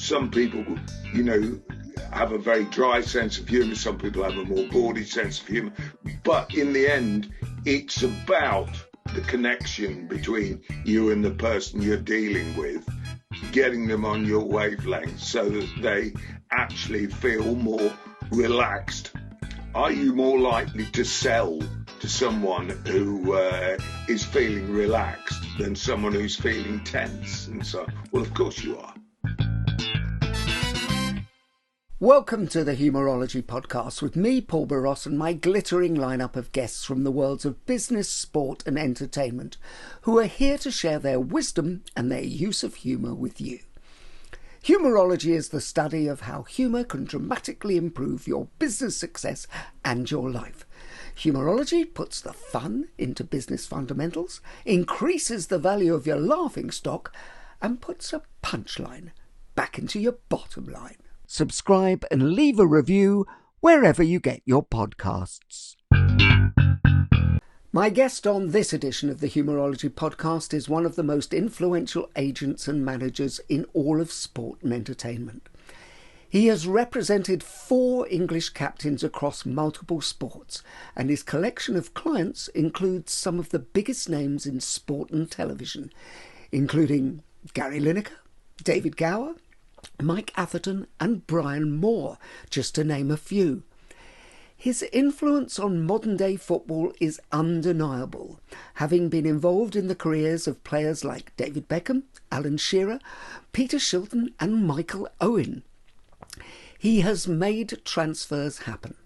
Some people, you know, have a very dry sense of humour. Some people have a more bawdy sense of humour. But in the end, it's about the connection between you and the person you're dealing with, getting them on your wavelength so that they actually feel more relaxed. Are you more likely to sell to someone who is feeling relaxed than someone who's feeling tense? And so, well, of course you are. Welcome to the Humourology Podcast with me, Paul Boross, and my glittering lineup of guests from the worlds of business, sport and entertainment, who are here to share their wisdom and their use of humour with you. Humourology is the study of how humour can dramatically improve your business success and your life. Humourology puts the fun into business fundamentals, increases the value of your laughing stock, and puts a punchline back into your bottom line. Subscribe and leave a review wherever you get your podcasts. My guest on this edition of the Humourology Podcast is one of the most influential agents and managers in all of sport and entertainment. He has represented 4 English captains across multiple sports, and his collection of clients includes some of the biggest names in sport and television, including Gary Lineker, David Gower, Mike Atherton and Brian Moore, just to name a few. His influence on modern-day football is undeniable, having been involved in the careers of players like David Beckham, Alan Shearer, Peter Shilton and Michael Owen. He has made transfers happen,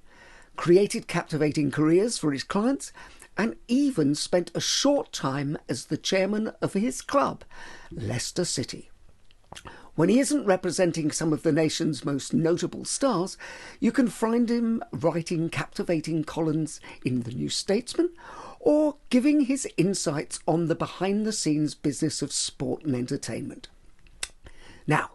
created captivating careers for his clients, and even spent a short time as the chairman of his club, Leicester City. When he isn't representing some of the nation's most notable stars, you can find him writing captivating columns in The New Statesman or giving his insights on the behind-the-scenes business of sport and entertainment. Now,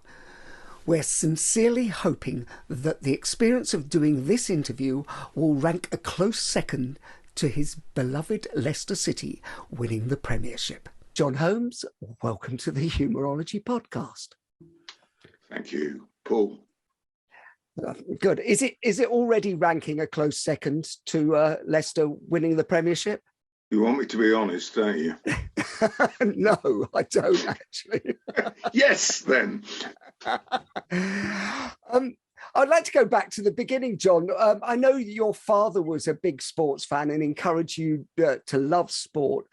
we're sincerely hoping that the experience of doing this interview will rank a close second to his beloved Leicester City winning the Premiership. Jon Holmes, welcome to the Humourology Podcast. Thank you, Paul. Good. Is it already ranking a close second to Leicester winning the Premiership? You want me to be honest, don't you? No, I don't actually. Yes, then. I'd like to go back to the beginning, Jon. I know your father was a big sports fan and encouraged you to love sport.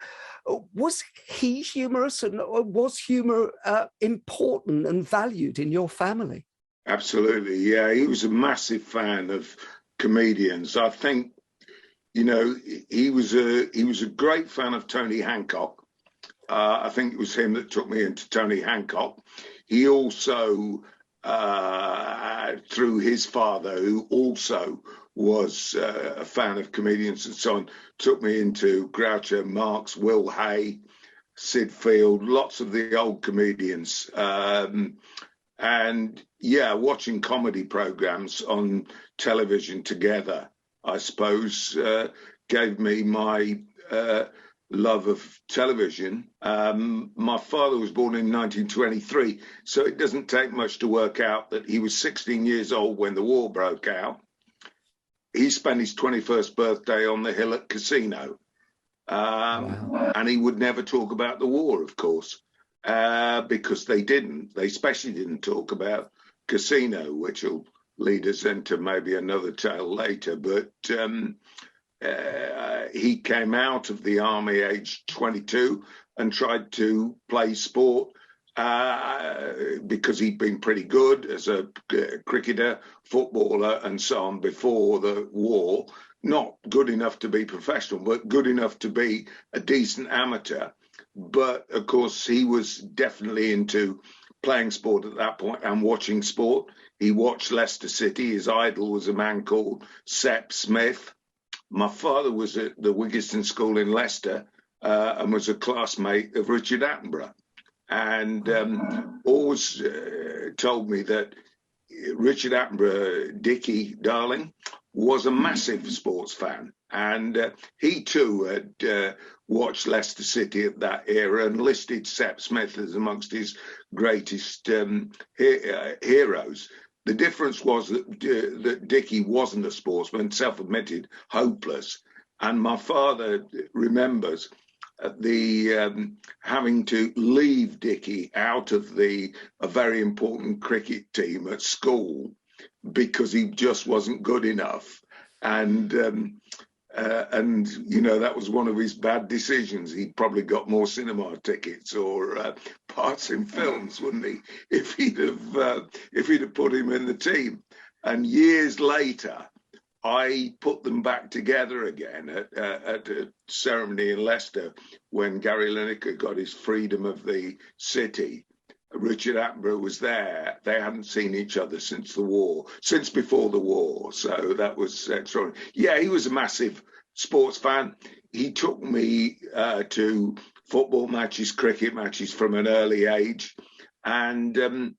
Was he humorous, and was humour important and valued in your family? Absolutely, yeah. He was a massive fan of comedians. I think, you know, he was a great fan of Tony Hancock. I think it was him that took me into Tony Hancock. He also, through his father, who also was a fan of comedians and so on, took me into Groucho Marx, Will Hay, Sid Field, lots of the old comedians. And yeah, watching comedy programs on television together, I suppose, gave me my love of television. My father was born in 1923, so it doesn't take much to work out that he was 16 years old when the war broke out. He spent his 21st birthday on the hill at Casino. Wow. And he would never talk about the war, of course, because they didn't. They especially didn't talk about Casino, which will lead us into maybe another tale later. But he came out of the army aged 22 and tried to play sport because he'd been pretty good as a cricketer, footballer and so on before the war. Not good enough to be professional, but good enough to be a decent amateur. But of course, he was definitely into playing sport at that point and watching sport. He watched Leicester City. His idol was a man called Sepp Smith. My father was at the Wigiston School in Leicester and was a classmate of Richard Attenborough, and always told me that Richard Attenborough, Dickie, darling, was a massive sports fan, and he too had watched Leicester City at that era and listed Sepp Smith as amongst his greatest heroes. The difference was that Dickie wasn't a sportsman, self-admitted, hopeless. And my father remembers the having to leave Dickie out of a very important cricket team at school because he just wasn't good enough. And you know, that was one of his bad decisions. He probably got more cinema tickets or parts in films, wouldn't he, if he'd have put him in the team. And years later, I put them back together again at a ceremony in Leicester when Gary Lineker got his freedom of the city. Richard Attenborough was there. They hadn't seen each other since before the war. So that was extraordinary. Yeah, he was a massive sports fan. He took me to football matches, cricket matches from an early age, and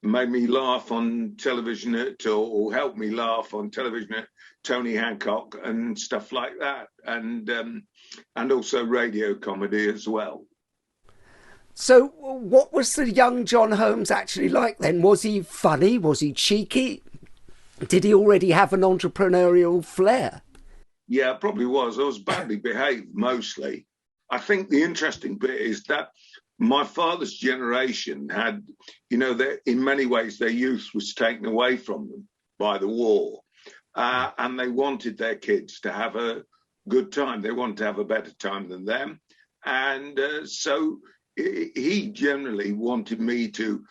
made me laugh on television or helped me laugh on television at Tony Hancock and stuff like that, and also radio comedy as well. So what was the young Jon Holmes actually like then? Was he funny? Was he cheeky? Did he already have an entrepreneurial flair? Yeah, probably was. I was badly behaved mostly. I think the interesting bit is that my father's generation had, you know, in many ways their youth was taken away from them by the war. And they wanted their kids to have a good time. They wanted to have a better time than them. And so he generally wanted me to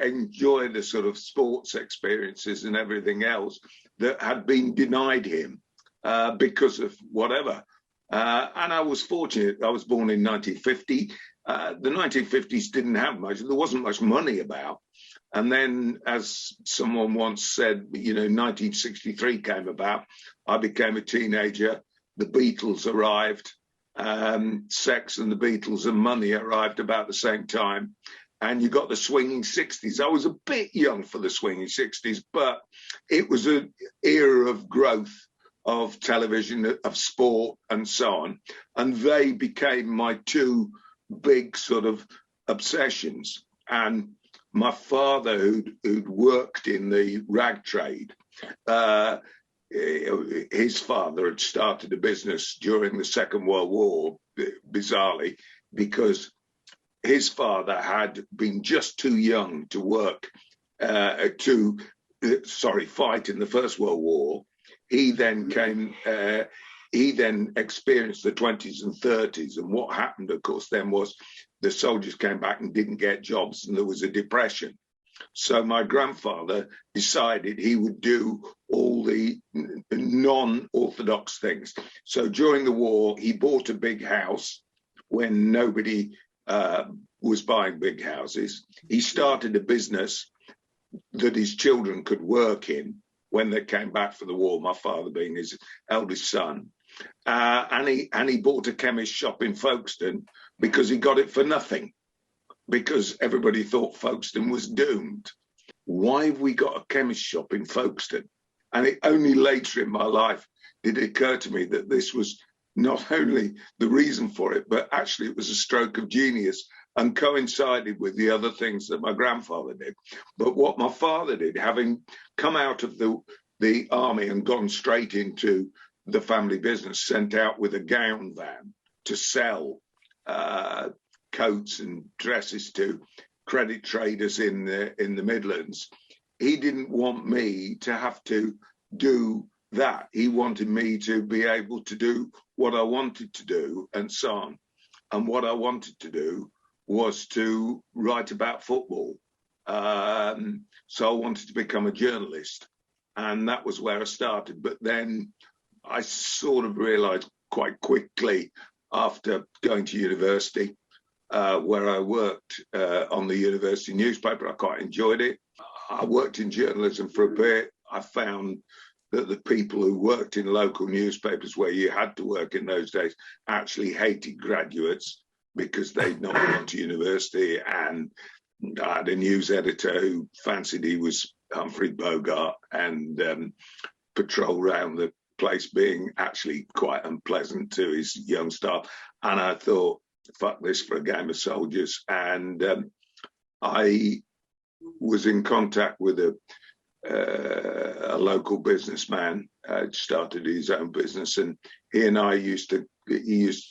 enjoy the sort of sports experiences and everything else that had been denied him because of whatever. And I was fortunate. I was born in 1950. The 1950s didn't have much. There wasn't much money about. And then, as someone once said, you know, 1963 came about. I became a teenager. The Beatles arrived. Sex and the Beatles and money arrived about the same time. And you got the swinging 60s. I was a bit young for the swinging 60s, but it was an era of growth of television, of sport, and so on. And they became my two big sort of obsessions. And my father, who'd worked in the rag trade, his father had started a business during the Second World War, bizarrely, because his father had been just too young to work, fight in the First World War. He then experienced the 20s and 30s. And what happened, of course, then was the soldiers came back and didn't get jobs, and there was a depression. So my grandfather decided he would do all the non-orthodox things. So during the war, he bought a big house when nobody was buying big houses. He started a business that his children could work in when they came back from the war, my father being his eldest son. And he bought a chemist shop in Folkestone because he got it for nothing, because everybody thought Folkestone was doomed. Why have we got a chemist shop in Folkestone? And it only later in my life did it occur to me that this was not only the reason for it, but actually it was a stroke of genius and coincided with the other things that my grandfather did. But what my father did, having come out of the army and gone straight into the family business, sent out with a gown van to sell coats and dresses to credit traders in the Midlands. He didn't want me to have to do that. He wanted me to be able to do what I wanted to do and so on. And what I wanted to do was to write about football. So I wanted to become a journalist. And that was where I started. But then I sort of realized quite quickly after going to university, where I worked on the university newspaper. I quite enjoyed it. I worked in journalism for a bit. I found that the people who worked in local newspapers where you had to work in those days actually hated graduates because they'd not gone to university. And I had a news editor who fancied he was Humphrey Bogart and patrol around the place being actually quite unpleasant to his young staff. And I thought, fuck this for a game of soldiers. And I was in contact with a local businessman, started his own business, and he and I used to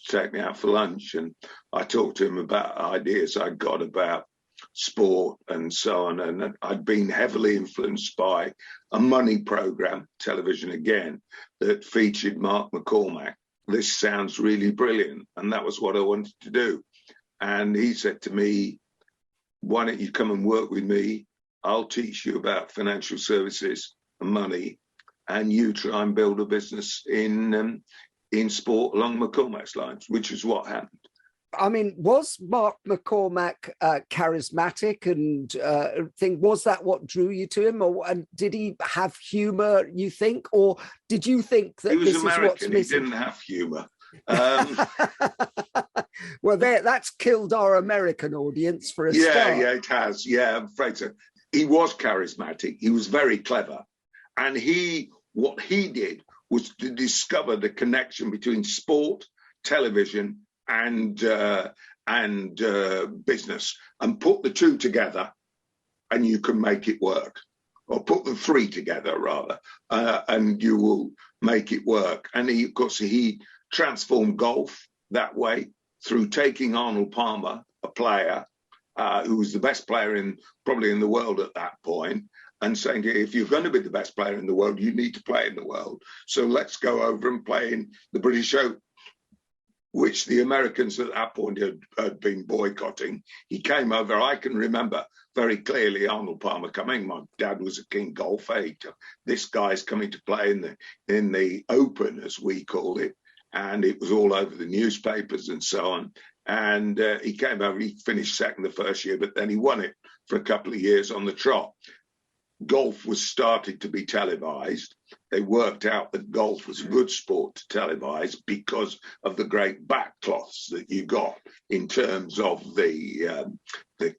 take me out for lunch, and I talked to him about ideas I got about sport and so on. And I'd been heavily influenced by a money program, television again, that featured Mark McCormack. This sounds really brilliant. And that was what I wanted to do. And he said to me, why don't you come and work with me? I'll teach you about financial services and money, and you try and build a business in sport along McCormack's lines, which is what happened. I mean, was Mark McCormack charismatic and was that what drew you to him? And did he have humour, you think? Or did you think that this American, is what's missing? He didn't have humour. Well, that's killed our American audience for a start. Yeah, it has. Yeah, I'm afraid so. He was charismatic. He was very clever. And what he did was to discover the connection between sport, television, and business, and put the two together, and you can make it work. Or put the three together, rather, and you will make it work. And he transformed golf that way through taking Arnold Palmer, a player who was the best player probably in the world at that point, and saying, if you're going to be the best player in the world, you need to play in the world. So let's go over and play in the British Open, which the Americans at that point had been boycotting. He came over. I can remember very clearly Arnold Palmer coming. My dad was a king golfer. This guy's coming to play in the Open, as we called it, and it was all over the newspapers and so on. And he came over. He finished second the first year, but then he won it for a couple of years on the trot. Golf was starting to be televised. They worked out that golf was a good sport to televise because of the great backcloths that you got in terms of the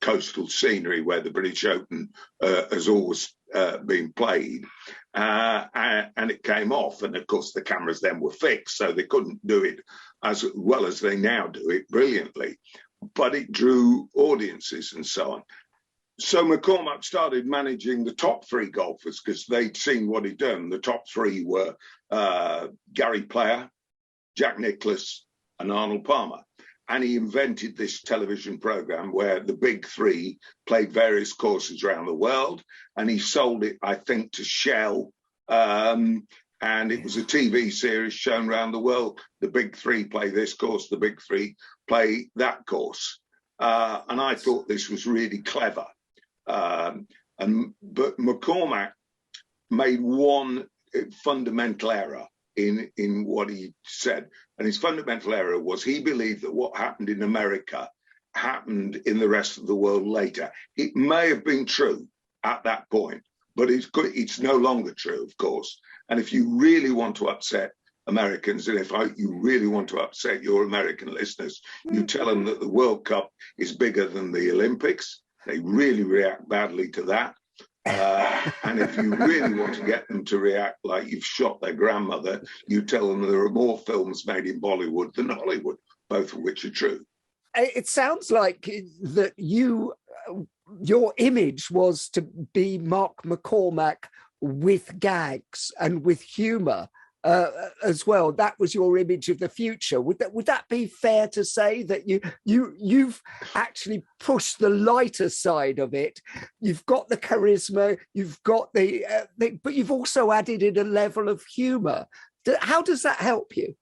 coastal scenery where the British Open has always been played. And it came off. And of course, the cameras then were fixed, so they couldn't do it as well as they now do it brilliantly. But it drew audiences and so on. So McCormack started managing the top three golfers because they'd seen what he'd done. The top three were Gary Player, Jack Nicklaus, and Arnold Palmer. And he invented this television program where the big three played various courses around the world. And he sold it, I think, to Shell. And it was a TV series shown around the world. The big three play this course, the big three play that course. And I thought this was really clever. But McCormack made one fundamental error in what he said. And his fundamental error was he believed that what happened in America happened in the rest of the world later. It may have been true at that point, but it's no longer true, of course. And if you really want to upset Americans, and you really want to upset your American listeners, you tell them that the World Cup is bigger than the Olympics. They really react badly to that. And if you really want to get them to react like you've shot their grandmother, you tell them there are more films made in Bollywood than Hollywood, both of which are true. It sounds like that your image was to be Mark McCormack with gags and with humour as well. That was your image of the future. Would that be fair to say that you've actually pushed the lighter side of it? You've got the charisma, you've got but you've also added in a level of humour. How does that help you?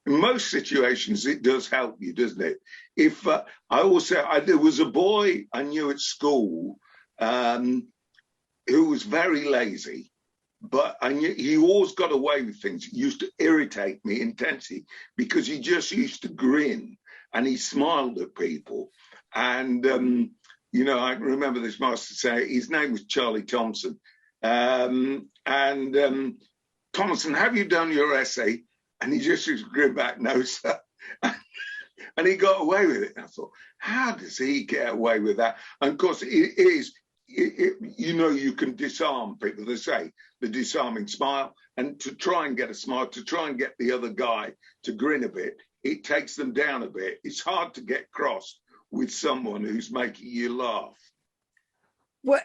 In most situations, it does help you, doesn't it? If there was a boy I knew at school who was very lazy. But I knew he always got away with things. It used to irritate me intensely because he just used to grin and he smiled at people. And, I remember this master say, his name was Charlie Thompson. Thompson, have you done your essay? And he just used to grin back, no, sir. And he got away with it. And I thought, how does he get away with that? And of course, it is. you can disarm people. They say the disarming smile, and to try and get a smile, to try and get the other guy to grin a bit, it takes them down a bit. It's hard to get cross with someone who's making you laugh. Well,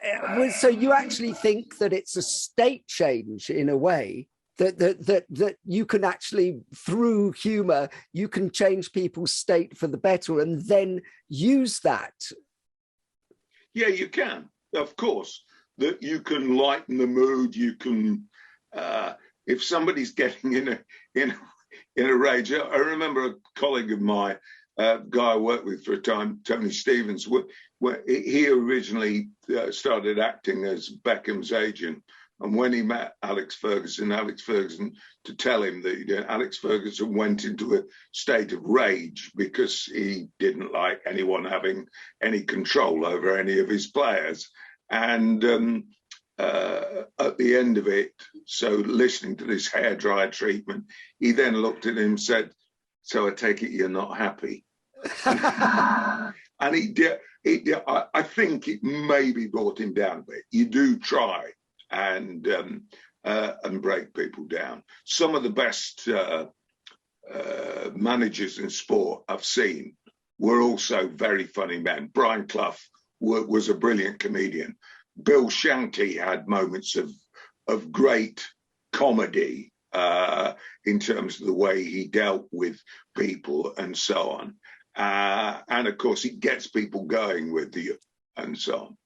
so you actually think that it's a state change in a way, that you can actually, through humour, you can change people's state for the better and then use that? Yeah, you can, of course. That you can lighten the mood. You can, if somebody's getting in a rage. I remember a colleague of mine, guy I worked with for a time, Tony Stevens, where he originally started acting as Beckham's agent. And when he met Alex Ferguson, to tell him that Alex Ferguson went into a state of rage because he didn't like anyone having any control over any of his players. And at the end of it, so listening to this hairdryer treatment, he then looked at him and said, "So I take it you're not happy?" And he did. I think it maybe brought him down a bit. You do try and break people down. Some of the best managers in sport I've seen were also very funny men. Brian Clough was a brilliant comedian. Bill Shankly had moments of great comedy in terms of the way he dealt with people and so on. And of course, it gets people going with you and so on.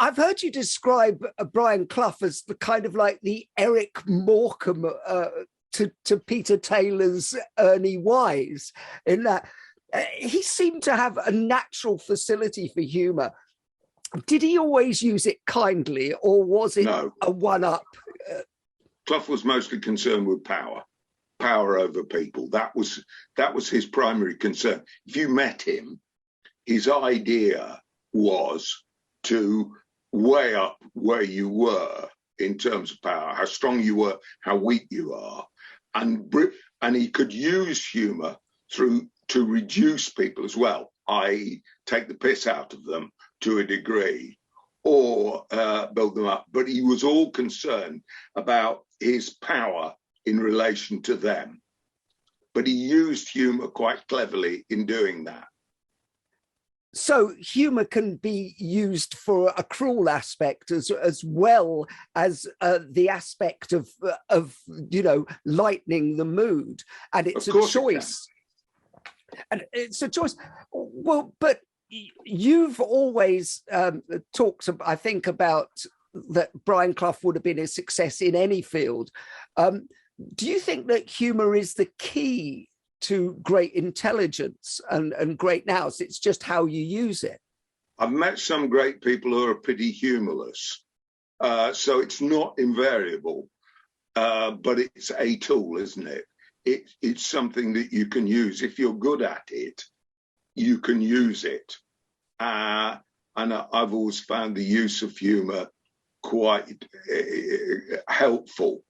I've heard you describe Brian Clough as the kind of like the Eric Morecambe to Peter Taylor's Ernie Wise, in that he seemed to have a natural facility for humour. Did he always use it kindly, or was it a one-up? Clough was mostly concerned with power over people. That was his primary concern. If you met him, his idea was to weigh up where you were in terms of power, how strong you were, how weak you are, and he could use humour to reduce people as well, i.e. take the piss out of them to a degree, or build them up. But he was all concerned about his power in relation to them. But he used humour quite cleverly in doing that. So humour can be used for a cruel aspect as well as the aspect of lightening the mood, and it's a choice. And it's a choice. Well, but you've always talked, I think, about that Brian Clough would have been a success in any field. Do you think that humour is the key to great intelligence and great nous? It's just how you use it. I've met some great people who are pretty humorless. So it's not invariable, but it's a tool, isn't it? It's something that you can use. If you're good at it, you can use it. And I've always found the use of humour quite helpful.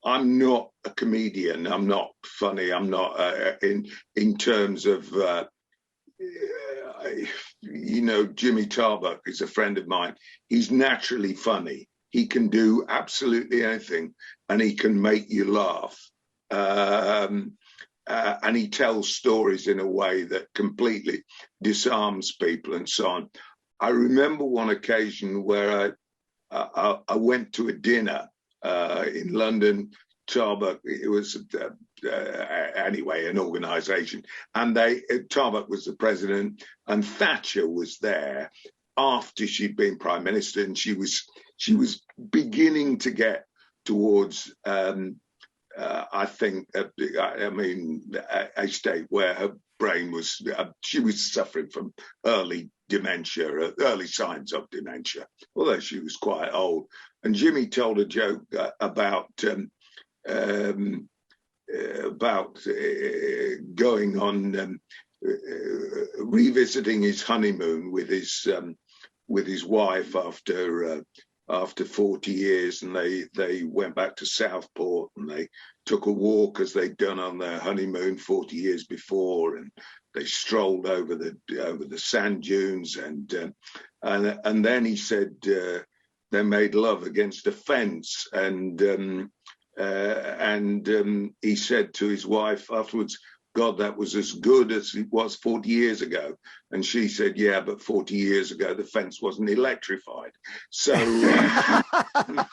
I'm not a comedian. I'm not funny. I'm not in terms of, Jimmy Tarbuck is a friend of mine. He's naturally funny. He can do absolutely anything and he can make you laugh. And he tells stories in a way that completely disarms people and so on. I remember one occasion where I went to a dinner in London. Tarbuck, it was anyway an organisation, and Tarbuck was the president, and Thatcher was there after she'd been prime minister, and she was beginning to get towards I think a state where her brain was she was suffering from early dementia, early signs of dementia, although she was quite old. And Jimmy told a joke about going on revisiting his honeymoon with his wife after 40 years, and they went back to Southport and they took a walk as they'd done on their honeymoon 40 years before, and they strolled over the sand dunes, and then he said they made love against a fence, and he said to his wife afterwards, God, that was as good as it was 40 years ago. And she said, yeah, but 40 years ago, the fence wasn't electrified. So, and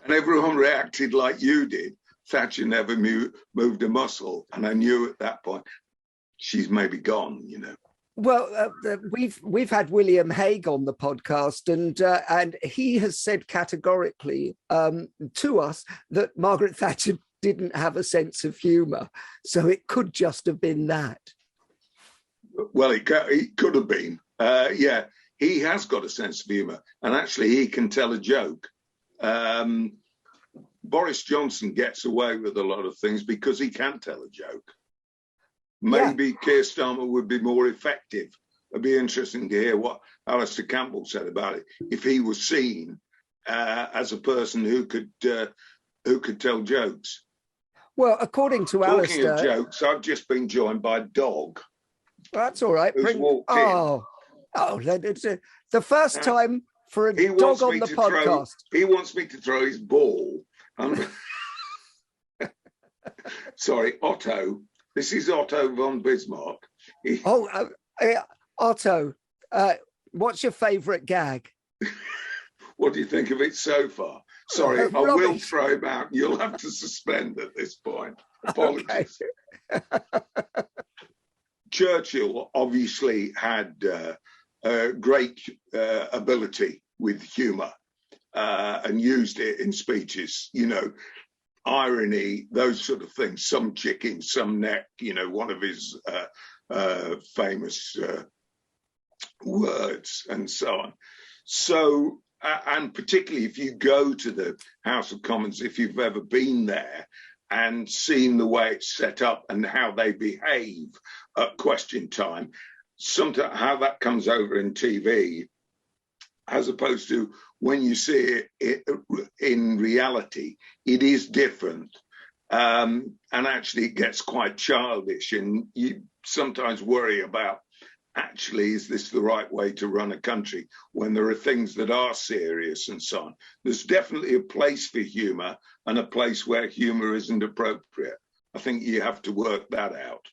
everyone reacted like you did. Thatcher never moved a muscle. And I knew at that point, she's maybe gone, you know. Well, we've had William Hague on the podcast, and he has said categorically to us that Margaret Thatcher didn't have a sense of humour, so it could just have been that. Well, it could have been. Yeah, he has got a sense of humour, and actually he can tell a joke. Boris Johnson gets away with a lot of things because he can tell a joke. Maybe Keir Starmer would be more effective. It'd be interesting to hear what Alistair Campbell said about it if he was seen as a person who could tell jokes. Well, according to Talking Alistair, of jokes, I've just been joined by a dog. That's all right. Who's walked in. It's the first time for a dog on the podcast. He wants me to throw his ball. Sorry, Otto. This is Otto von Bismarck. Otto, what's your favourite gag? What do you think of it so far? Sorry, I will throw him out. You'll have to suspend at this point. Apologies. Okay. Churchill obviously had a great ability with humour and used it in speeches, you know, irony, those sort of things, some chicken, some neck, you know, one of his famous words and so on. So, and particularly if you go to the House of Commons, if you've ever been there and seen the way it's set up and how they behave at question time, sometimes how that comes over in TV, as opposed to when you see it in reality, it is different. And actually it gets quite childish, and you sometimes worry about, actually, is this the right way to run a country when there are things that are serious and so on? There's definitely a place for humour and a place where humour isn't appropriate. I think you have to work that out.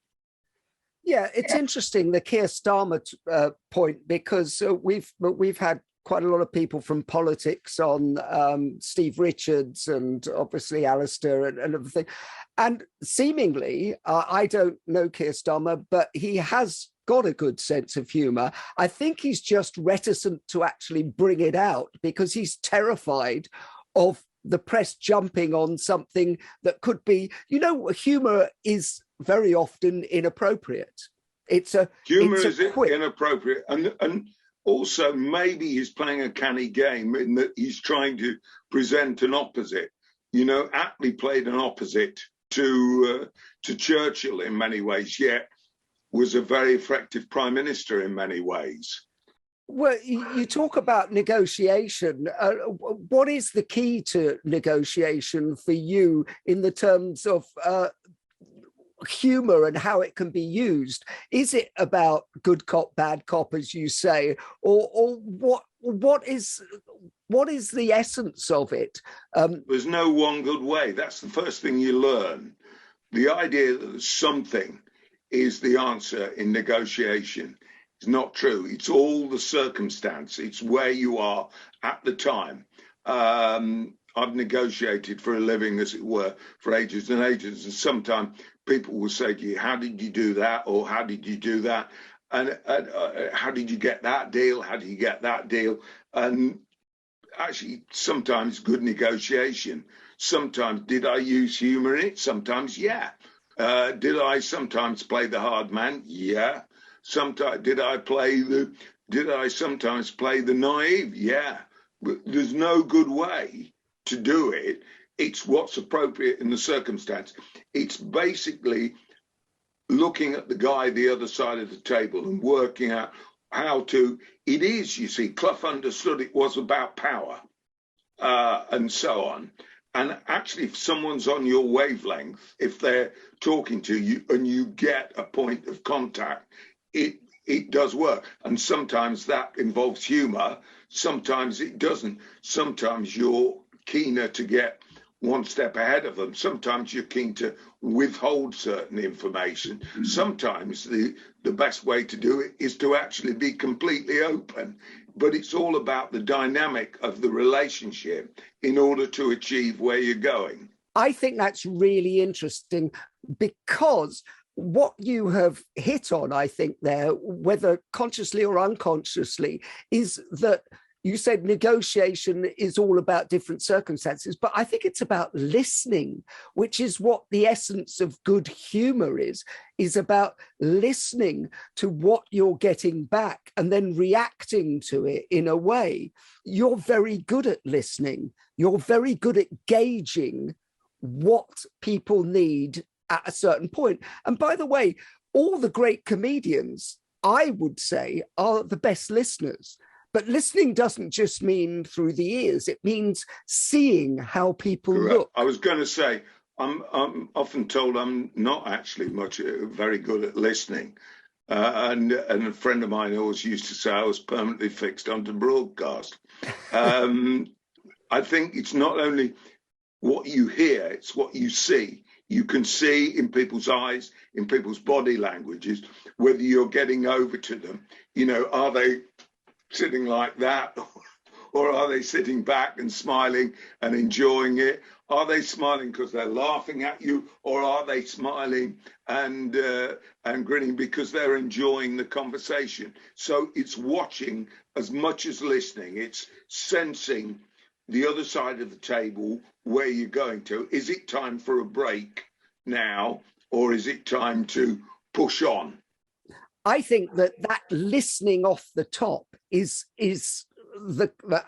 Yeah, it's interesting, the Keir Starmer point, because we've had quite a lot of people from politics on, Steve Richards and obviously Alistair and everything. And seemingly, I don't know Keir Starmer, but he has got a good sense of humour. I think he's just reticent to actually bring it out because he's terrified of the press jumping on something that could be, you know, humour is very often inappropriate. Humour is inappropriate, and also maybe he's playing a canny game in that he's trying to present an opposite. You know, Attlee played an opposite to Churchill in many ways, yet was a very effective prime minister in many ways. Well, you talk about negotiation. What is the key to negotiation for you in the terms of humour and how it can be used? Is it about good cop, bad cop, as you say, or what is the essence of it? There's no one good way. That's the first thing you learn. The idea that something is the answer in negotiation is not true. It's all the circumstance. It's where you are at the time. I've negotiated for a living, as it were, for ages and ages. And sometimes people will say to you, how did you do that? Or how did you do that? And how did you get that deal? How did you get that deal? And actually, sometimes good negotiation. Sometimes, did I use humour in it? Sometimes, yeah. Did I sometimes play the hard man? Yeah. Sometimes, did I sometimes play the naive? Yeah. But there's no good way to do it. It's what's appropriate in the circumstance. It's basically looking at the guy the other side of the table and working out how to. It is, you see, Clough understood it was about power and so on. And actually, if someone's on your wavelength, if they're talking to you and you get a point of contact it does work. And sometimes that involves humour. Sometimes it doesn't. Sometimes you're keener to get one step ahead of them. Sometimes you're keen to withhold certain information. Sometimes the best way to do it is to actually be completely open. But it's all about the dynamic of the relationship in order to achieve where you're going. I think that's really interesting, because what you have hit on, I think there, whether consciously or unconsciously, is that you said negotiation is all about different circumstances, but I think it's about listening, which is what the essence of good humour is about listening to what you're getting back and then reacting to it in a way. You're very good at listening. You're very good at gauging what people need at a certain point. And by the way, all the great comedians, I would say, are the best listeners. But listening doesn't just mean through the ears. It means seeing how people look. I was going to say, I'm often told I'm not actually very good at listening. And a friend of mine always used to say I was permanently fixed onto broadcast. I think it's not only what you hear, it's what you see. You can see in people's eyes, in people's body languages, whether you're getting over to them. Are they sitting like that, or are they sitting back and smiling and enjoying it? Are they smiling because they're laughing at you, or are they smiling and grinning because they're enjoying the conversation? So it's watching as much as listening. It's sensing the other side of the table, where you're going to. Is it time for a break now, or is it time to push on? I think that listening off the top is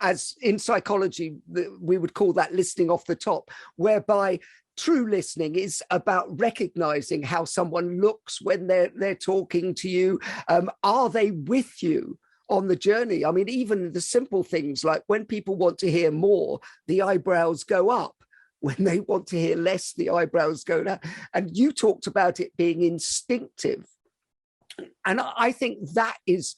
as in psychology, we would call that listening off the top, whereby true listening is about recognizing how someone looks when they're talking to you. Are they with you on the journey? I mean, even the simple things like when people want to hear more, the eyebrows go up. When they want to hear less, the eyebrows go down. And you talked about it being instinctive. And I think that is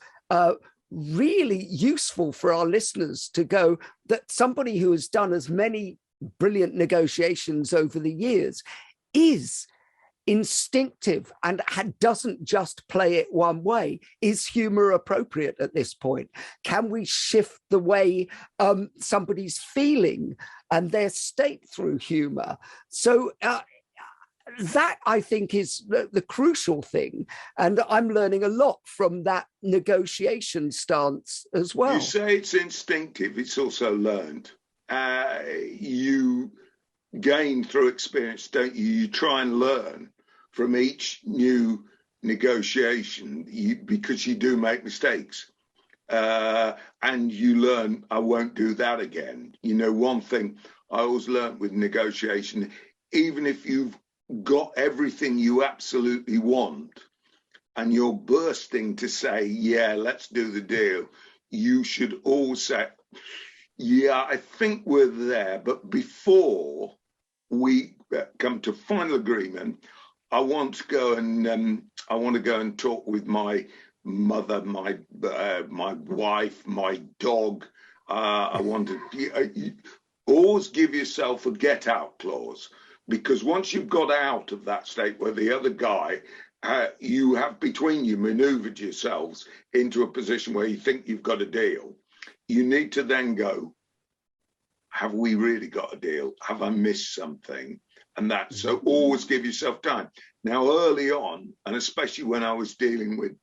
really useful for our listeners to go, that somebody who has done as many brilliant negotiations over the years is instinctive and doesn't just play it one way. Is humour appropriate at this point? Can we shift the way somebody's feeling and their state through humour? So that, I think, is the crucial thing. And I'm learning a lot from that negotiation stance as well. You say it's instinctive, it's also learned. You gain through experience, don't you? You try and learn from each new negotiation because you do make mistakes. And you learn, I won't do that again. One thing I always learned with negotiation, even if you've got everything you absolutely want and you're bursting to say, yeah, let's do the deal, you should always say, yeah, I think we're there, but before we come to final agreement, I want to go and talk with my mother, my wife, my dog. I want to always give yourself a get out clause. Because once you've got out of that state where the other guy, you have between you maneuvered yourselves into a position where you think you've got a deal, you need to then go, have we really got a deal? Have I missed something? And so always give yourself time. Now, early on, and especially when I was dealing with,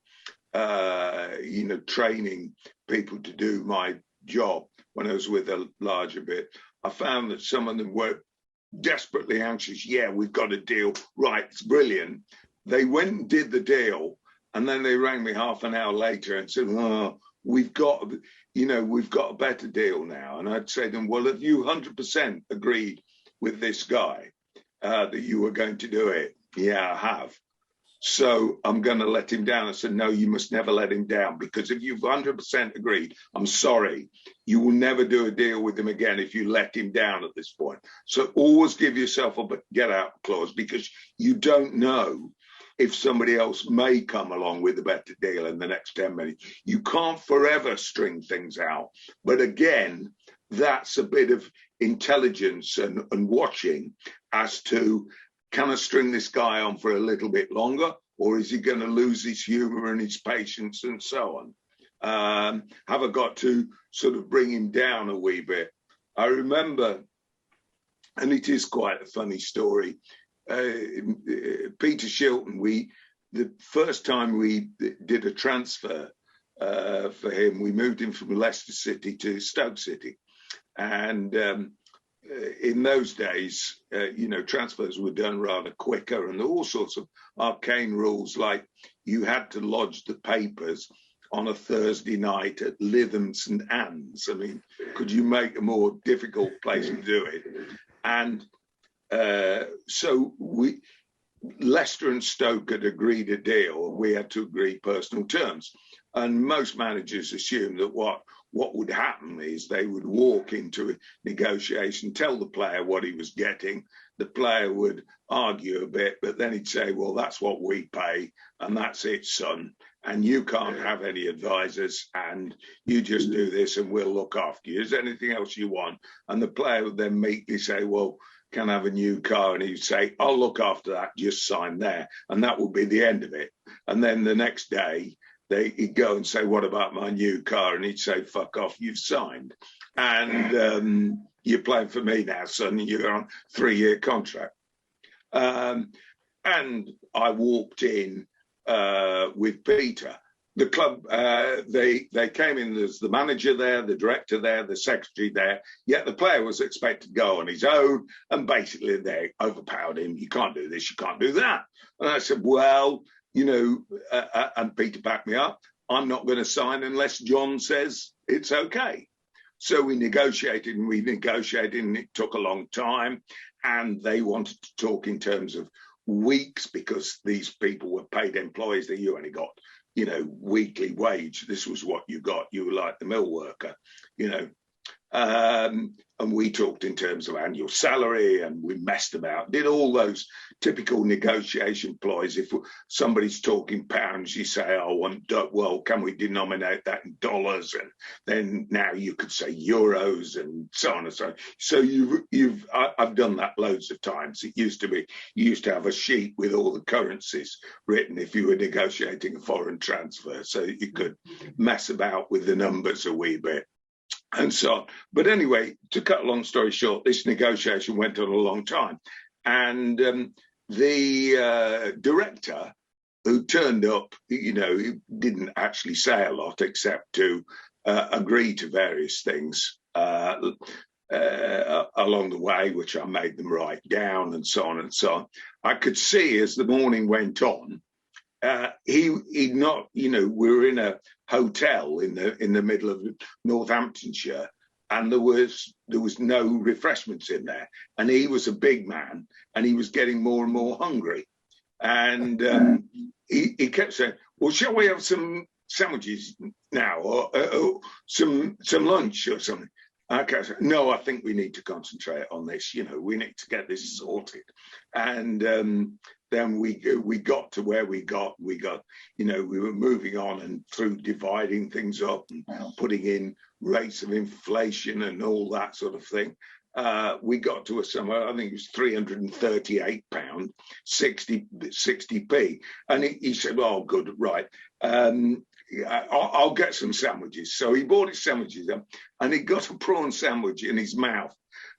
training people to do my job when I was with a larger bit, I found that some of them were desperately anxious. Yeah, we've got a deal. Right, it's brilliant. They went and did the deal, and then they rang me half an hour later and said, "Oh, we've got a better deal now." And I'd say to them, "Well, have you 100% agreed with this guy that you were going to do it?" "Yeah, I have." "So I'm going to let him down." I said, "No, you must never let him down, because if you've 100% agreed, I'm sorry, you will never do a deal with him again if you let him down at this point. So always give yourself a get out clause, because you don't know if somebody else may come along with a better deal in the next 10 minutes. You can't forever string things out. But again, that's a bit of intelligence and watching as to, can I string this guy on for a little bit longer, or is he going to lose his humour and his patience and so on? Have I got to sort of bring him down a wee bit? I remember, and it is quite a funny story, Peter Shilton, the first time we did a transfer for him, we moved him from Leicester City to Stoke City. And in those days, transfers were done rather quicker, and all sorts of arcane rules, like you had to lodge the papers on a Thursday night at Lytham St Anne's. I mean, could you make a more difficult place to do it? And so Leicester and Stoke had agreed a deal, and we had to agree personal terms. And most managers assumed that what would happen is they would walk into a negotiation, tell the player what he was getting. The player would argue a bit, but then he'd say, well, that's what we pay, and that's it, son. And you can't have any advisors, and you just do this, and we'll look after you. Is there anything else you want? And the player would then meekly say, well, can I have a new car? And he'd say, I'll look after that, just sign there. And that would be the end of it. And then the next day, he'd go and say, what about my new car? And he'd say, fuck off, you've signed. And you're playing for me now, son, you're on a 3-year contract. And I walked in with Peter. The club, they came in, there's the manager there, the director there, the secretary there, yet the player was expected to go on his own, and basically they overpowered him. You can't do this, you can't do that. And I said, well, and Peter backed me up, I'm not going to sign unless John says it's okay. So we negotiated, and it took a long time, and they wanted to talk in terms of weeks, because these people were paid employees, that you only got weekly wage. This was what you got. You were like the mill worker, and we talked in terms of annual salary, and we messed about, did all those typical negotiation ploys. If somebody's talking pounds, you say, well, can we denominate that in dollars? And then now you could say euros, and so on and so on. So I've done that loads of times. It used to be, you used to have a sheet with all the currencies written if you were negotiating a foreign transfer, so you could mess about with the numbers a wee bit. And so on. But anyway, to cut a long story short, this negotiation went on a long time. And the director, who turned up, he didn't actually say a lot except to agree to various things along the way, which I made them write down, and so on and so on. I could see as the morning went on, we were in a hotel in the middle of Northamptonshire, and there was no refreshments in there, and he was a big man, and he was getting more and more hungry, and he kept saying, well, shall we have some sandwiches now, or some lunch or something? Okay, so, no, I think we need to concentrate on this. We need to get this sorted. And then we got to where we got, we were moving on, and through dividing things up and putting in rates of inflation and all that sort of thing, we got to a somewhere, I think it was £338, 60p. And he said, oh, good, right. I'll get some sandwiches. So he bought his sandwiches up, and he got a prawn sandwich in his mouth.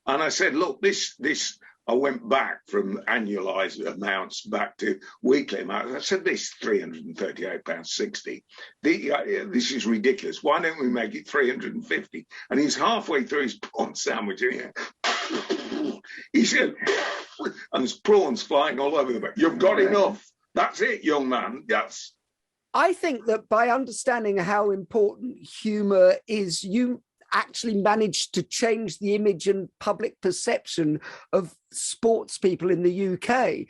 And I said, look, this, I went back from annualized amounts back to weekly amounts. I said, this £338.60. This is ridiculous. Why don't we make it 350? And he's halfway through his prawn sandwich, and he said, and there's prawns flying all over the place. You've got enough. That's it, young man. I think that by understanding how important humour is, you actually managed to change the image and public perception of sports people in the UK,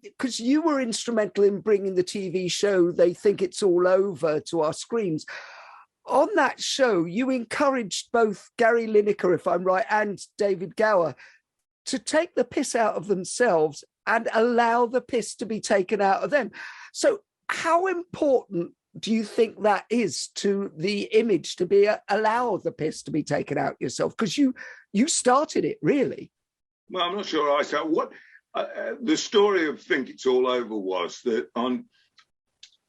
because you were instrumental in bringing the TV show They Think It's All Over to our screens. On that show, you encouraged both Gary Lineker, if I'm right, and David Gower to take the piss out of themselves and allow the piss to be taken out of them. So how important do you think that is to the image to be allow the piss to be taken out yourself? Because you started it, really. Well, I'm not sure I said what the story of Think It's All Over was that and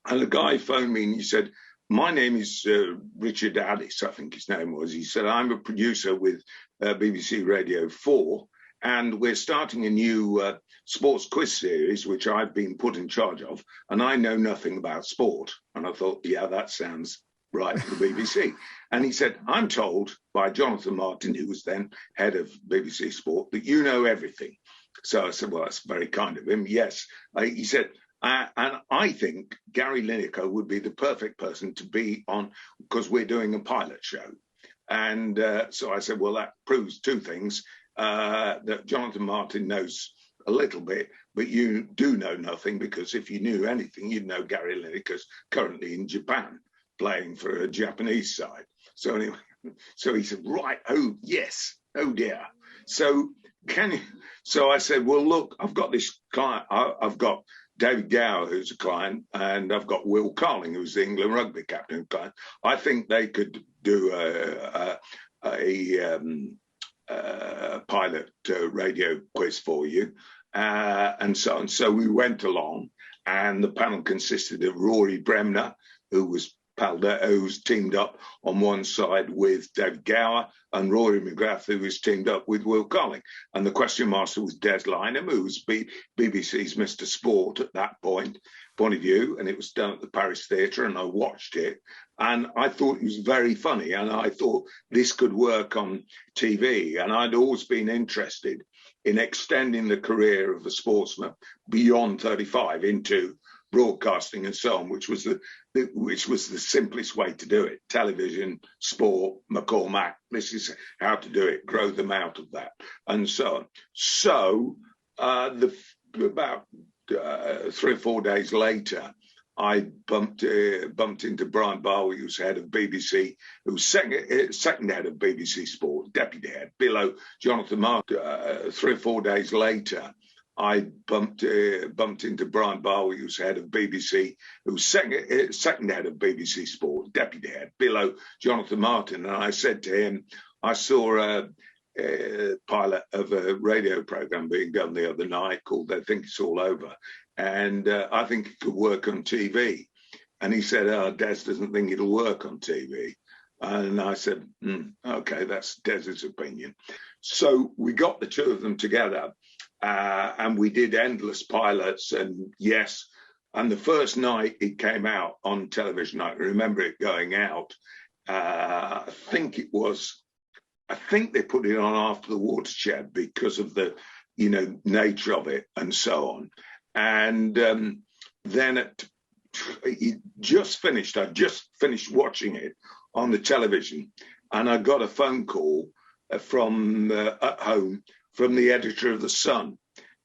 a guy phoned me and he said, my name is Richard Addis, I think his name was. He said, I'm a producer with BBC Radio 4, and we're starting a new sports quiz series, which I've been put in charge of, and I know nothing about sport. And I thought, yeah, that sounds right for the BBC. And he said, I'm told by Jonathan Martin, who was then head of BBC Sport, that you know everything. So I said, well, that's very kind of him. Yes. He said, and I think Gary Lineker would be the perfect person to be on, because we're doing a pilot show. And so I said, well, that proves two things. That Jonathan Martin knows a little bit, but you do know nothing, because if you knew anything, you'd know Gary Lineker's currently in Japan playing for a Japanese side. So anyway, so he said, right, oh, yes, oh dear. So can you, so I said, well, look, I've got this client, I've got David Gower, who's a client, and I've got Will Carling, who's the England rugby captain client. I think they could do a pilot radio quiz for you, and so on. So we went along, and the panel consisted of Rory Bremner, who was teamed up on one side with David Gower, and Rory McGrath, who was teamed up with Will Carling. And the question master was Des Lynam, who was BBC's Mr. Sport at that point of view, and it was done at the Paris Theatre, and I watched it, and I thought it was very funny, and I thought this could work on TV, and I'd always been interested in extending the career of a sportsman beyond 35 into broadcasting and so on, which was the simplest way to do it. Television, sport, McCormack, this is how to do it, grow them out of that, and so on. So about 3 or 4 days later, I bumped into Brian Barwick, who's head of BBC, who's second head of BBC Sport, deputy head, below Jonathan Martin. 3 or 4 days later, I bumped into Brian Barwick, who's head of BBC, who's second head of BBC Sport, deputy head, below Jonathan Martin. And I said to him, I saw a pilot of a radio program being done the other night called I Think It's All Over, and I think it could work on TV. And he said, Des doesn't think it'll work on TV. And I said, okay, that's Des's opinion. So we got the two of them together, and we did endless pilots, and yes, and the first night it came out on television, I remember it going out, I think they put it on after the Watershed because of the, nature of it and so on. And then I just finished watching it on the television, and I got a phone call from at home from the editor of The Sun.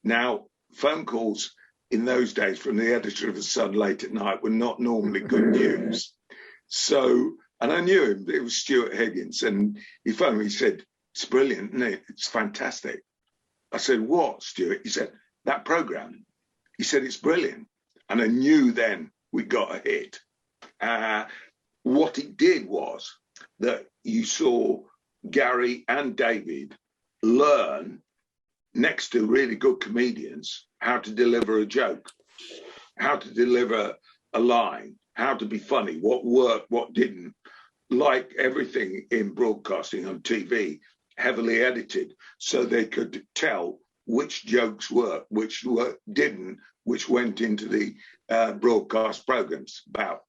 Now, phone calls in those days from the editor of The Sun late at night were not normally good news. So, and I knew him, it was Stuart Higgins, and he phoned me, he said, it's brilliant, isn't it? It's fantastic. I said, what, Stuart? He said, that programme. He said, it's brilliant. And I knew then we got a hit. What it did was that you saw Gary and David learn, next to really good comedians, how to deliver a joke, how to deliver a line, how to be funny, what worked, what didn't. Like everything in broadcasting on TV, heavily edited, so they could tell which jokes worked, which didn't, which went into the broadcast programs. About,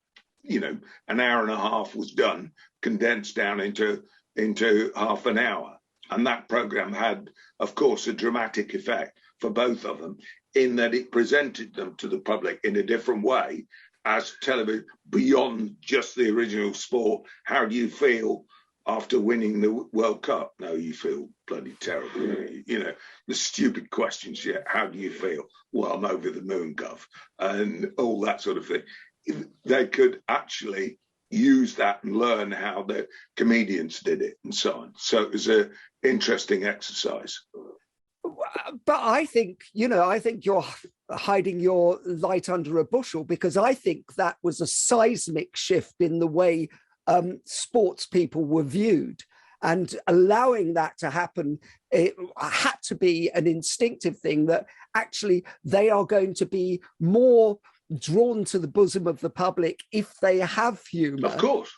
an hour and a half was done, condensed down into half an hour. And that program had, of course, a dramatic effect for both of them, in that it presented them to the public in a different way as television, beyond just the original sport. How do you feel after winning the World Cup? No, you feel bloody terrible. The stupid questions. Yeah, how do you feel? Well, I'm over the moon, Gov, and all that sort of thing. They could actually use that and learn how the comedians did it and so on. So it was an interesting exercise. But I think you're hiding your light under a bushel, because I think that was a seismic shift in the way sports people were viewed. And allowing that to happen, it had to be an instinctive thing that actually they are going to be more drawn to the bosom of the public if they have humour. Of course.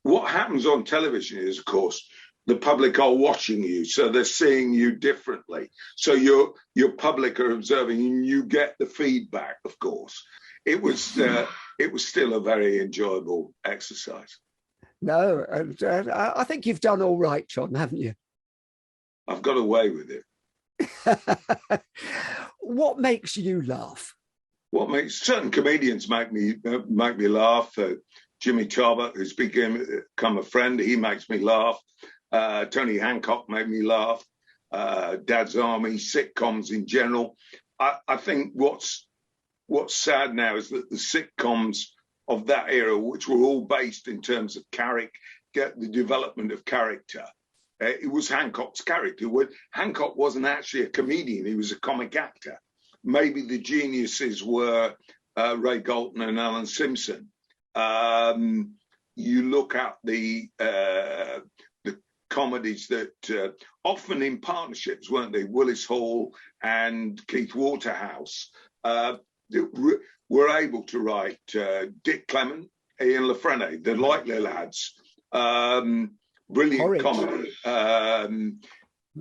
What happens on television is, of course, the public are watching you, so they're seeing you differently. So your public are observing, and you get the feedback, of course. It was still a very enjoyable exercise. No, and I think you've done all right, Jon, haven't you? I've got away with it. What makes you laugh? Certain comedians make me laugh. Jimmy Tarbuck, who's become a friend, he makes me laugh. Tony Hancock made me laugh. Dad's Army, sitcoms in general. I think what's sad now is that the sitcoms of that era, which were all based in terms of the development of character. It was Hancock's character. Hancock wasn't actually a comedian, he was a comic actor. Maybe the geniuses were Ray Galton and Alan Simpson. You look at the comedies that often in partnerships, weren't they? Willis Hall and Keith Waterhouse. Were able to write Dick Clement, Ian Lafreniere, the Likely Lads, brilliant comedy,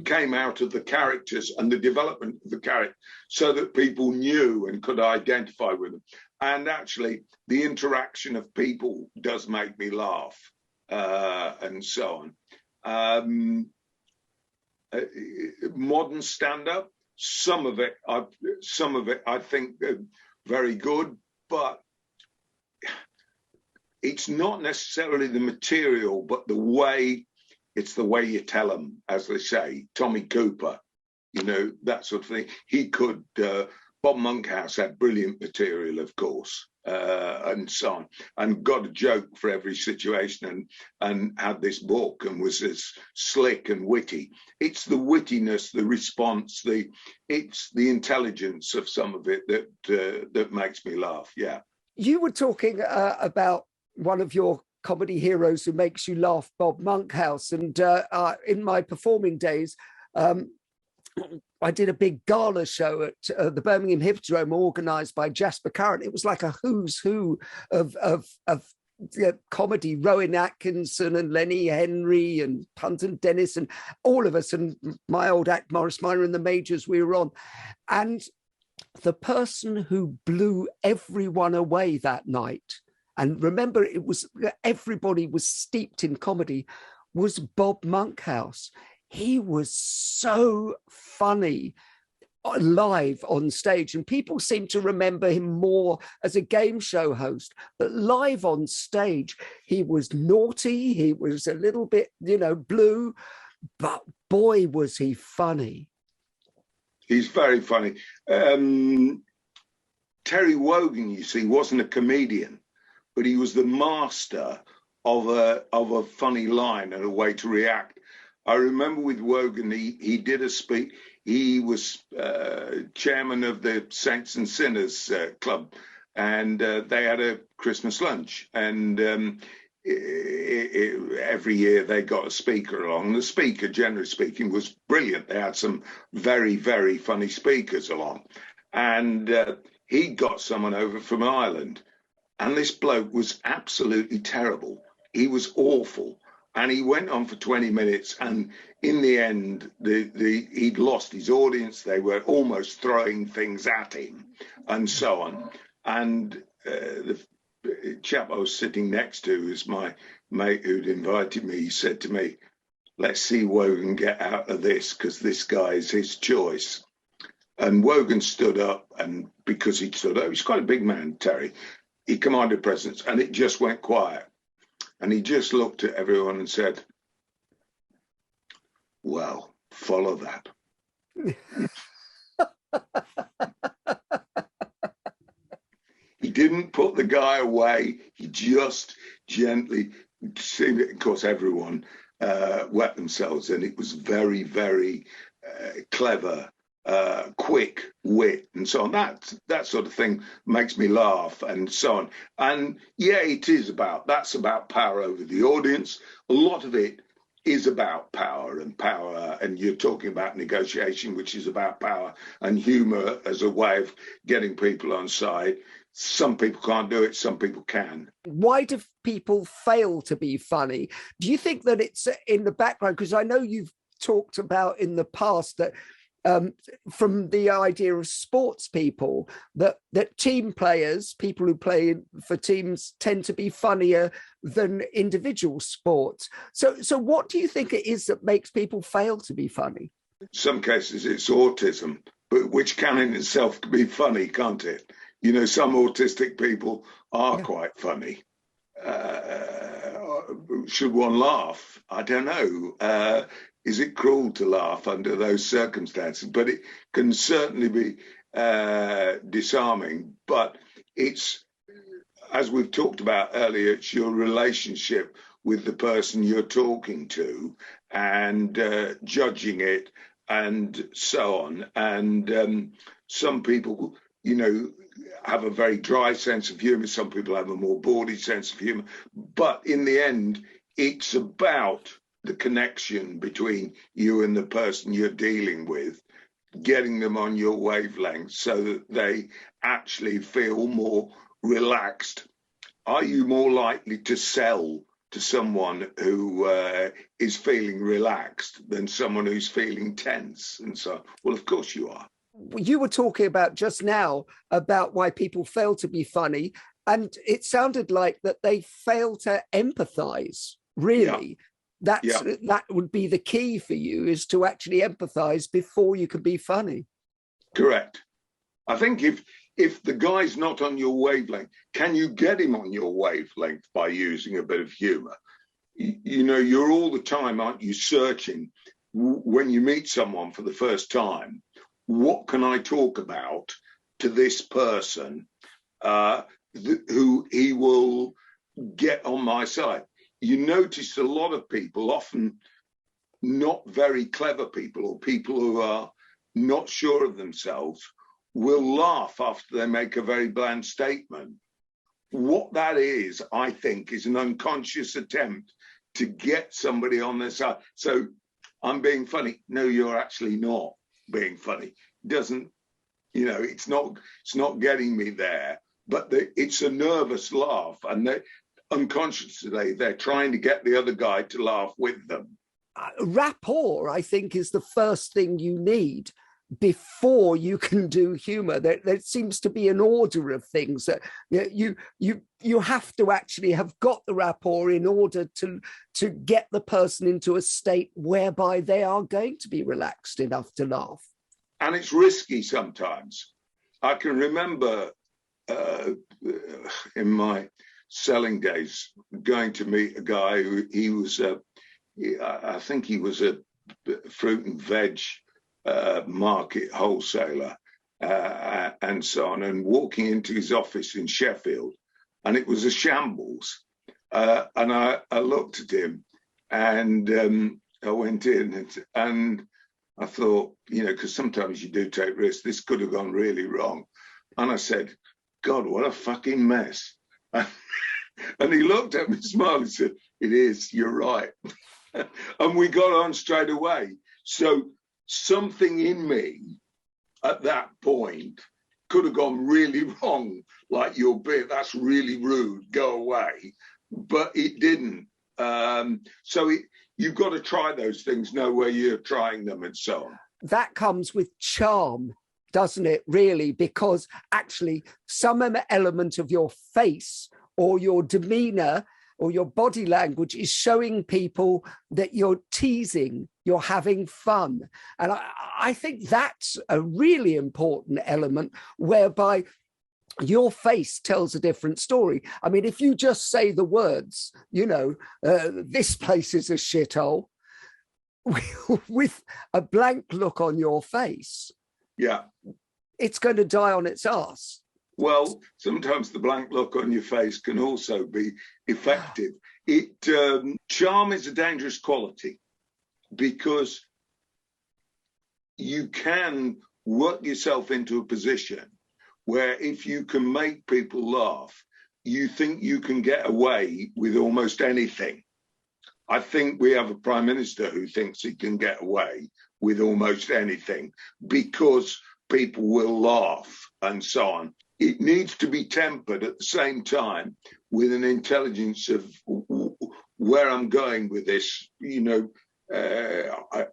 came out of the characters and the development of the character so that people knew and could identify with them. And actually, the interaction of people does make me laugh, and so on. Modern stand-up, some of it I think very good, but it's not necessarily the material, but it's the way you tell them, as they say. Tommy Cooper, that sort of thing. He could, Bob Monkhouse had brilliant material, of course, and so on, and got a joke for every situation, and had this book and was as slick and witty. It's the wittiness, the response, it's the intelligence of some of it that makes me laugh. Yeah. You were talking about one of your comedy heroes who makes you laugh, Bob Monkhouse, and in my performing days, I did a big gala show at the Birmingham Hippodrome, organised by Jasper Curran. It was like a who's who of comedy. Rowan Atkinson and Lenny Henry and Punt and Dennis and all of us, and my old act, Morris Minor, and the Majors we were on. And the person who blew everyone away that night, and remember, everybody was steeped in comedy, was Bob Monkhouse. He was so funny live on stage, and people seem to remember him more as a game show host, but live on stage, he was naughty, he was a little bit, blue, but boy, was he funny. He's very funny. Terry Wogan, you see, wasn't a comedian, but he was the master of a funny line and a way to react. I remember with Wogan, he did a speech. He was chairman of the Saints and Sinners Club, and they had a Christmas lunch. And every year they got a speaker along. The speaker, generally speaking, was brilliant. They had some very, very funny speakers along. And he got someone over from Ireland. And this bloke was absolutely terrible. He was awful. And he went on for 20 minutes, and in the end, he'd lost his audience. They were almost throwing things at him, and so on. And the chap I was sitting next to was my mate who'd invited me. He said to me, "Let's see Wogan get out of this, because this guy is his choice." And Wogan stood up, and because he'd stood up, he's quite a big man, Terry, he commanded presence, and it just went quiet. And he just looked at everyone and said, "Well, follow that." He didn't put the guy away. He just gently, of course, everyone wet themselves. And it was very, very clever quick wit and so on. That sort of thing makes me laugh and so on. And yeah, that's about power over the audience. A lot of it is about power, and you're talking about negotiation, which is about power, and humour as a way of getting people on side. Some people can't do it, some people can. Why do people fail to be funny? Do you think that it's in the background? Because I know you've talked about in the past that from the idea of sports people, that team players, people who play for teams, tend to be funnier than individual sports. So what do you think it is that makes people fail to be funny? In some cases it's autism, but which can in itself be funny, can't it? You know, some autistic people are quite funny. Should one laugh? I don't know. Is it cruel to laugh under those circumstances? But it can certainly be disarming. But it's, as we've talked about earlier, it's your relationship with the person you're talking to and judging it and so on. And some people, you know, have a very dry sense of humour. Some people have a more bawdy sense of humour. But in the end, it's about the connection between you and the person you're dealing with, getting them on your wavelength so that they actually feel more relaxed. Are you more likely to sell to someone who is feeling relaxed than someone who's feeling tense? And so, well, of course you are. You were talking about just now about why people fail to be funny, and it sounded like that they fail to empathise, really. Yeah. That would be the key for you, is to actually empathise before you can be funny. Correct. I think if the guy's not on your wavelength, can you get him on your wavelength by using a bit of humour? You know, you're all the time, aren't you, searching when you meet someone for the first time, what can I talk about to this person who he will get on my side? You notice a lot of people, often not very clever people or people who are not sure of themselves, will laugh after they make a very bland statement. What that is, I think, is an unconscious attempt to get somebody on their side. So I'm being funny. No, you're actually not being funny. Doesn't, you know, it's not getting me there, but it's a nervous laugh, and unconsciously they're trying to get the other guy to laugh with them. Rapport, I think, is the first thing you need before you can do humour. There seems to be an order of things that you have to actually have got the rapport in order to get the person into a state whereby they are going to be relaxed enough to laugh. And it's risky sometimes. I can remember in my selling days going to meet a guy who I think he was a fruit and veg market wholesaler and so on, and walking into his office in Sheffield, and it was a shambles. And I looked at him, and I went in and I thought, you know, because sometimes you do take risks, this could have gone really wrong. And I said, God, what a fucking mess. And he looked at me, smiled, and said, it is, you're right. And we got on straight away. So something in me at that point could have gone really wrong, like that's really rude, go away. But it didn't. You've got to try those things, know where you're trying them and so on. That comes with charm, doesn't it, really? Because actually some element of your face or your demeanour or your body language is showing people that you're teasing, you're having fun. And I think that's a really important element whereby your face tells a different story. I mean, if you just say the words, you know, this place is a shithole, with a blank look on your face, it's going to die on its arse. Well, sometimes the blank look on your face can also be effective. Charm is a dangerous quality because you can work yourself into a position where if you can make people laugh, you think you can get away with almost anything. I think we have a prime minister who thinks he can get away with almost anything because people will laugh and so on. It needs to be tempered at the same time with an intelligence of where I'm going with this. You know,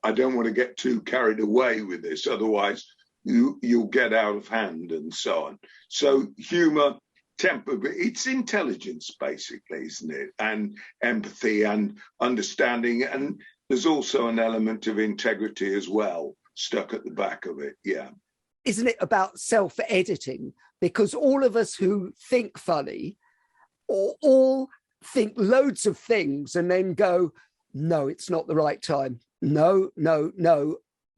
I don't want to get too carried away with this, otherwise you'll get out of hand and so on. So humour, temper, it's intelligence basically, isn't it? And empathy and understanding. And there's also an element of integrity as well stuck at the back of it. Yeah. Isn't it about self-editing? Because all of us who think funny all think loads of things and then go, no, it's not the right time. No.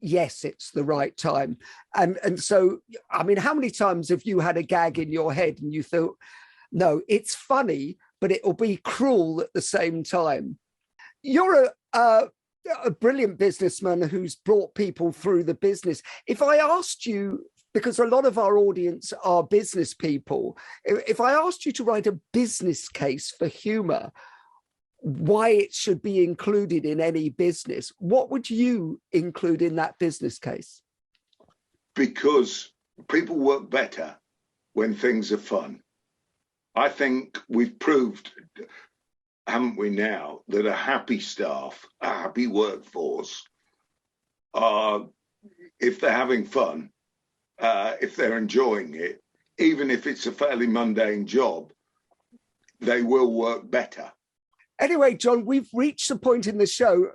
Yes, it's the right time. And so, I mean, how many times have you had a gag in your head and you thought, no, it's funny, but it'll be cruel at the same time? You're a brilliant businessman who's brought people through the business. If I asked you, because a lot of our audience are business people, if I asked you to write a business case for humour, why it should be included in any business, what would you include in that business case? Because people work better when things are fun. I think we've proved, haven't we now, that a happy staff, a happy workforce, if they're having fun, if they're enjoying it, even if it's a fairly mundane job, they will work better. Anyway, Jon, we've reached the point in the show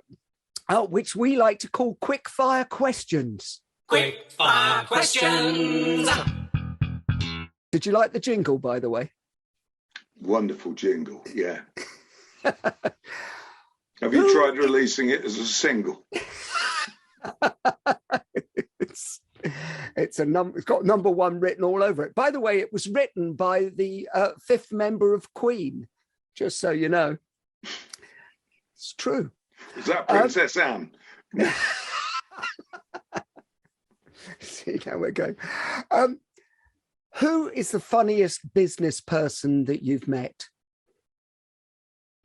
which we like to call quick fire questions. Quick fire questions. Did you like the jingle, by the way? Wonderful jingle, yeah. Have you tried releasing it as a single? It's got number one written all over it. By the way, it was written by the fifth member of Queen, just so you know. It's true. Is that Princess Anne? See how we're going. Who is the funniest business person that you've met?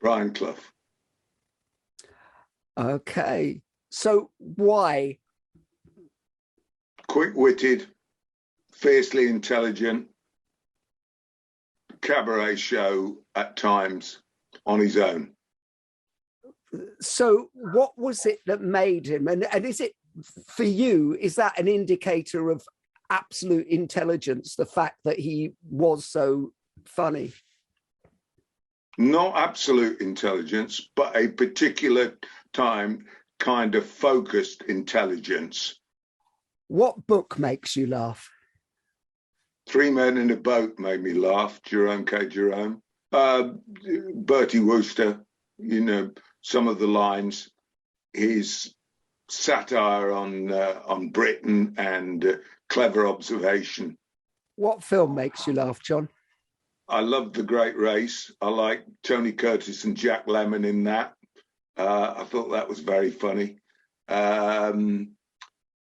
Brian Clough. Okay. So why? Quick-witted, fiercely intelligent, cabaret show at times on his own. So what was it that made him? And is it, for you, is that an indicator of absolute intelligence, the fact that he was so funny? Not absolute intelligence, but a particular time kind of focused intelligence. What book makes you laugh? Three Men in a Boat made me laugh. Jerome K. Jerome. Bertie Wooster, you know, some of the lines. His satire on Britain and clever observation. What film makes you laugh, Jon? I love The Great Race. I like Tony Curtis and Jack Lemmon in that. I thought that was very funny.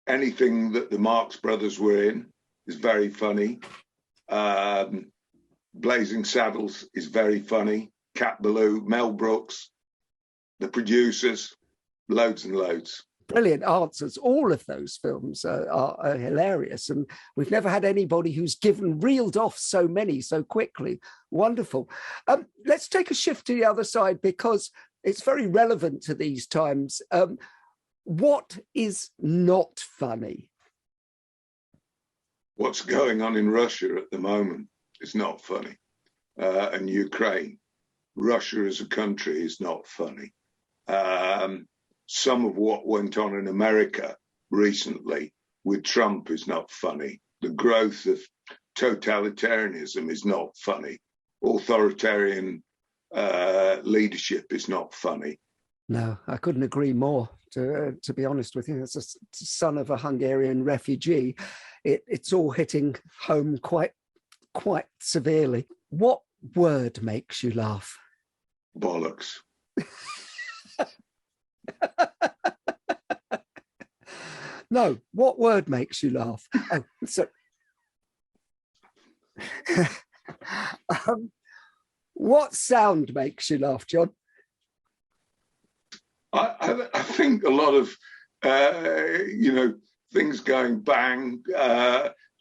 Anything that the Marx Brothers were in is very funny. Blazing Saddles is very funny. Cat Ballou, Mel Brooks, The Producers, loads and loads. Brilliant answers. All of those films are hilarious. And we've never had anybody who's reeled off so many so quickly. Wonderful. Let's take a shift to the other side because it's very relevant to these times. What is not funny? What's going on in Russia at the moment is not funny. And Ukraine. Russia as a country is not funny. Some of what went on in America recently with Trump is not funny. The growth of totalitarianism is not funny. Authoritarian leadership is not funny. No, I couldn't agree more, to be honest with you. As a son of a Hungarian refugee, it's all hitting home quite severely. What word makes you laugh? No, what word makes you laugh? Oh, so, what sound makes you laugh, Jon? I think a lot of, things going bang,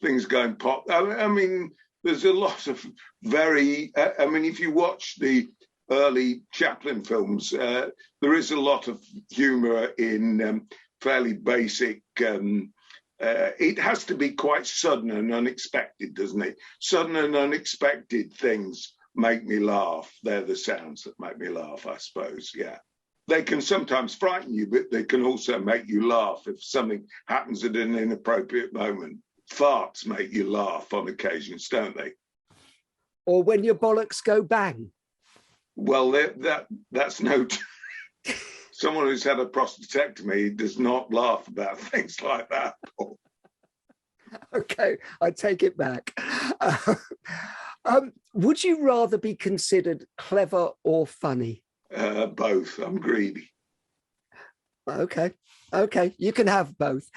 things going pop. I mean, there's a lot of if you watch the early Chaplin films, there is a lot of humour in fairly basic. It has to be quite sudden and unexpected, doesn't it? Sudden and unexpected things make me laugh. They're the sounds that make me laugh, I suppose, yeah. They can sometimes frighten you, but they can also make you laugh if something happens at an inappropriate moment. Farts make you laugh on occasions, don't they? Or when your bollocks go bang. Well, that's no... Someone who's had a prostatectomy does not laugh about things like that, Paul. Okay, I take it back. Would you rather be considered clever or funny? Both. I'm greedy. Okay, you can have both.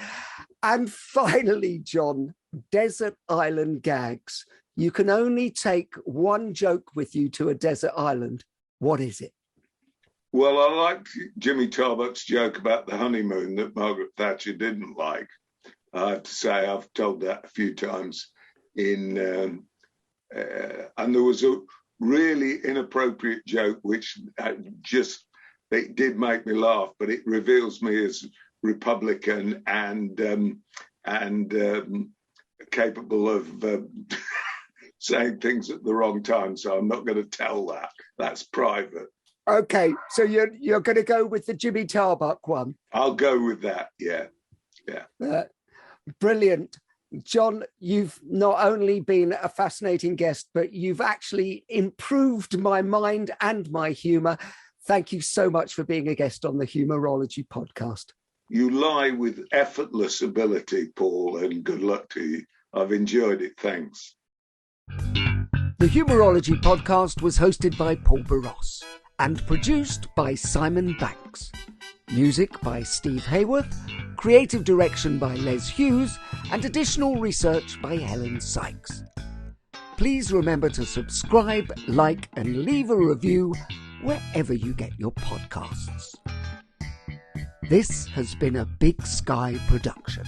And finally, Jon, desert island gags. You can only take one joke with you to a desert island. What is it? Well, I liked Jimmy Tarbuck's joke about the honeymoon that Margaret Thatcher didn't like. I have to say I've told that a few times and there was a really inappropriate joke which it did make me laugh, but it reveals me as Republican and capable of saying things at the wrong time. So I'm not going to tell that. That's private. Okay, so you're going to go with the Jimmy Tarbuck one? I'll go with that, yeah. Brilliant. Jon, you've not only been a fascinating guest, but you've actually improved my mind and my humour. Thank you so much for being a guest on the Humourology Podcast. You lie with effortless ability, Paul, and good luck to you. I've enjoyed it, thanks. The Humourology Podcast was hosted by Paul Boross and produced by Simon Banks. Music by Steve Hayworth, creative direction by Les Hughes, and additional research by Helen Sykes. Please remember to subscribe, like, and leave a review wherever you get your podcasts. This has been a Big Sky production.